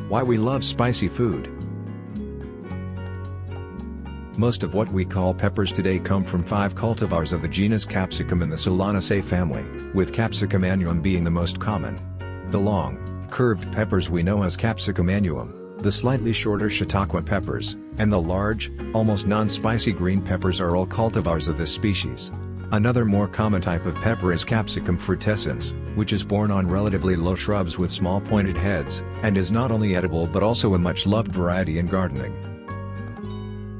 Why we love spicy food. Most of what we call peppers today come from 5 cultivars of the genus Capsicum in the Solanaceae family, with Capsicum annuum being the most common. The long, curved peppers we know as Capsicum annuum, the slightly shorter Chautauqua peppers, and the large, almost non-spicy green peppers are all cultivars of this species. Another more common type of pepper is Capsicum frutescens, which is borne on relatively low shrubs with small pointed heads, and is not only edible but also a much loved variety in gardening.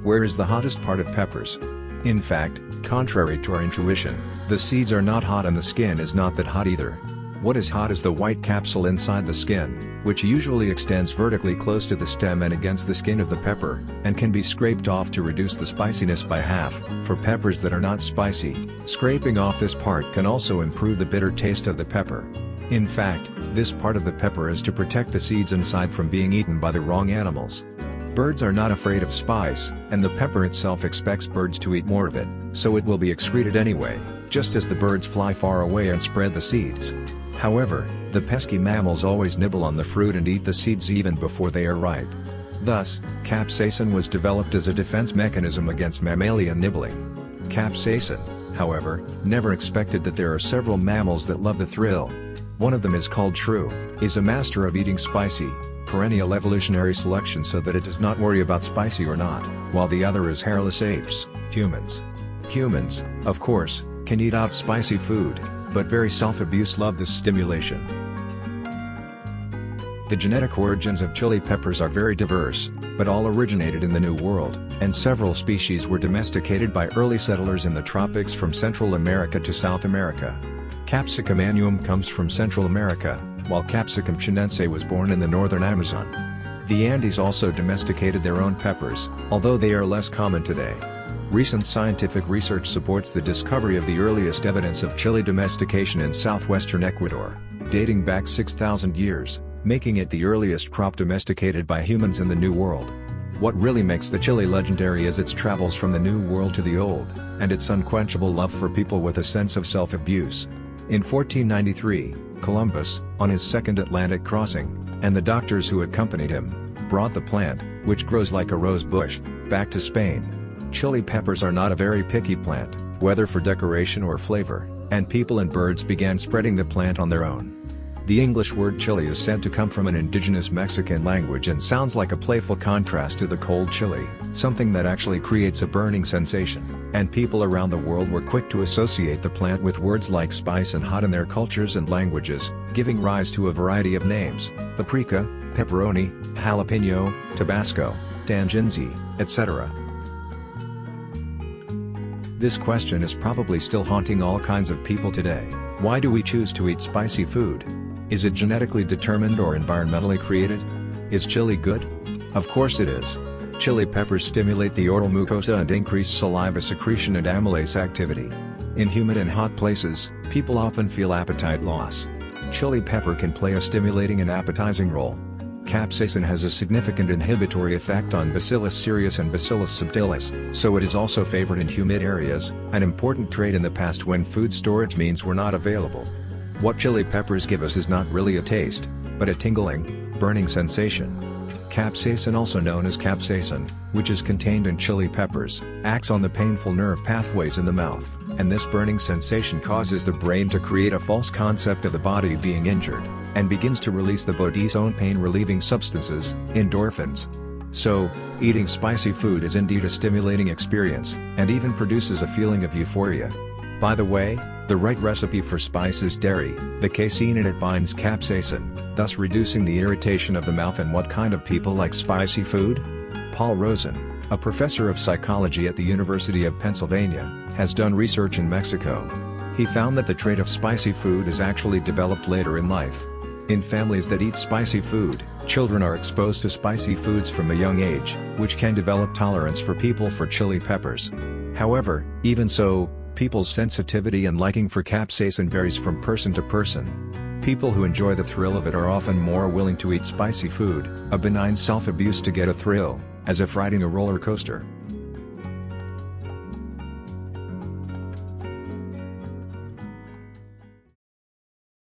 Where is the hottest part of peppers? In fact, contrary to our intuition, the seeds are not hot and the skin is not that hot either. What is hot is the white capsule inside the skin, which usually extends vertically close to the stem and against the skin of the pepper, and can be scraped off to reduce the spiciness by half. For peppers that are not spicy, scraping off this part can also improve the bitter taste of the pepper. In fact, this part of the pepper is to protect the seeds inside from being eaten by the wrong animals. Birds are not afraid of spice, and the pepper itself expects birds to eat more of it, so it will be excreted anyway, just as the birds fly far away and spread the seeds. However, the pesky mammals always nibble on the fruit and eat the seeds even before they are ripe. Thus, capsaicin was developed as a defense mechanism against mammalian nibbling. Capsaicin, however, never expected that there are several mammals that love the thrill. One of them is called shrew, is a master of eating spicy, perennial evolutionary selection so that it does not worry about spicy or not, while the other is hairless apes, humans. Humans, of course, can eat out spicy food, but very self-abuse love this stimulation. The genetic origins of chili peppers are very diverse, but all originated in the New World, and several species were domesticated by early settlers in the tropics from Central America to South America. Capsicum annuum comes from Central America, while Capsicum chinense was born in the northern Amazon. The Andes also domesticated their own peppers, although they are less common today. Recent scientific research supports the discovery of the earliest evidence of chili domestication in southwestern Ecuador, dating back 6,000 years, making it the earliest crop domesticated by humans in the New World. What really makes the chili legendary is its travels from the New World to the Old, and its unquenchable love for people with a sense of self-abuse. In 1493, Columbus, on his second Atlantic crossing, and the doctors who accompanied him, brought the plant, which grows like a rose bush, back to Spain. Chili peppers are not a very picky plant, whether for decoration or flavor, and people and birds began spreading the plant on their own. The English word chili is said to come from an indigenous Mexican language and sounds like a playful contrast to the cold chili, something that actually creates a burning sensation, and people around the world were quick to associate the plant with words like spice and hot in their cultures and languages, giving rise to a variety of names: paprika, pepperoni, jalapeno, tabasco, tangenzi, etc. This question is probably still haunting all kinds of people today. Why do we choose to eat spicy food? Is it genetically determined or environmentally created? Is chili good? Of course it is. Chili peppers stimulate the oral mucosa and increase saliva secretion and amylase activity. In humid and hot places, people often feel appetite loss. Chili pepper can play a stimulating and appetizing role. Capsaicin has a significant inhibitory effect on Bacillus cereus and Bacillus subtilis, so it is also favored in humid areas, an important trait in the past when food storage means were not available. What chili peppers give us is not really a taste, but a tingling, burning sensation. Capsaicin, also known as capsaicin, which is contained in chili peppers, acts on the painful nerve pathways in the mouth, and this burning sensation causes the brain to create a false concept of the body being injured, and begins to release the body's own pain-relieving substances, endorphins. So, eating spicy food is indeed a stimulating experience, and even produces a feeling of euphoria. By the way, the right recipe for spice is dairy. The casein in it binds capsaicin, thus reducing the irritation of the mouth. And what kind of people like spicy food? Paul Rosen, a professor of psychology at the University of Pennsylvania, has done research in Mexico. He found that the trait of spicy food is actually developed later in life. In families that eat spicy food, children are exposed to spicy foods from a young age, which can develop tolerance for chili peppers. However, even so, people's sensitivity and liking for capsaicin varies from person to person. People who enjoy the thrill of it are often more willing to eat spicy food, a benign self-abuse to get a thrill, as if riding a roller coaster.